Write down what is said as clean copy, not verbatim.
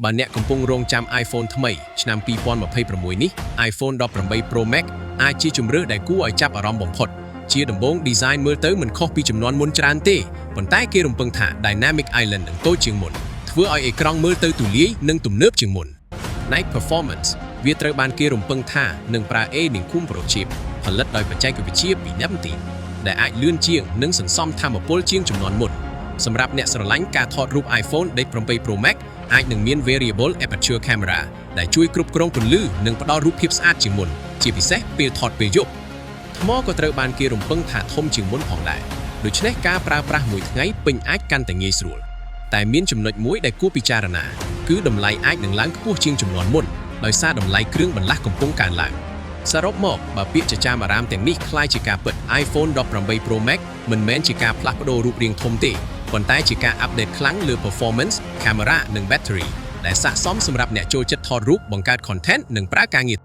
បើអ្នកកំពុងរងចាំ iPhone ថ្មីឆ្នាំ2026នេះ iPhone 18 Pro Max អាចជាជម្រើសដែលគួរឲ្យចាប់អារម្មណ៍បំផុតជាដំបូង design មើលទៅមិនខុសពីចំនួនមុនច្រើនទេប៉ុន្តែគេរំពឹងថា Dynamic Island នឹងតូចជាងមុនធ្វើឲ្យអេក្រង់មើលទៅទូលាយនិងទំនើបជាងមុន Night Performance វាត្រូវបានគេរំពឹងថានឹងប្រើ A-Nicum Pro Chip ផលិតដោយបច្ចេកវិទ្យាពី Neptune ដែលអាចលឿនជាងនិងសន្សំថាមពលជាងចំនួនមុនសម្រាប់អ្នកស្រឡាញ់ការថតរូប iPhone 18 Pro Max អាចនឹងមាន Variable Aperture Camera ដែលជួយគ្រប់គ្រងពន្លឺនិងផ្ដល់រូបភាពស្អាតជាងមុនជាពិសេសពេលថតពេលយប់ថ្មក៏ត្រូវបានគេរំពឹងថាធំជាងមុនផងដែរដូច្នេះការប្រើប្រាស់មួយថ្ងៃពេញអាចកាន់តែងាយស្រួលតែមានចំណុចមួយដែលគួរពិចារណាគឺតម្លៃអាចនឹងឡើងខ្ពស់ជាងចំនួនមុនដោយសារតម្លៃគ្រឿងបន្លាស់កំពុងកើនឡើងសរុបមកបើពាក្យចចាមអារាមទាំងនេះคล้ายជាការពិត iPhone 18 Pro Max មិនមែនជាការផ្លាស់ប្ដូររូបរាងធំទេប៉ុន្តែជាការអាប់ដេតខ្លាំងលើ performance, camera និង battery ដែលស័ក្តិសមសម្រាប់អ្នកចូលចិត្តថតរូបបង្កើត content និងប្រើការងារ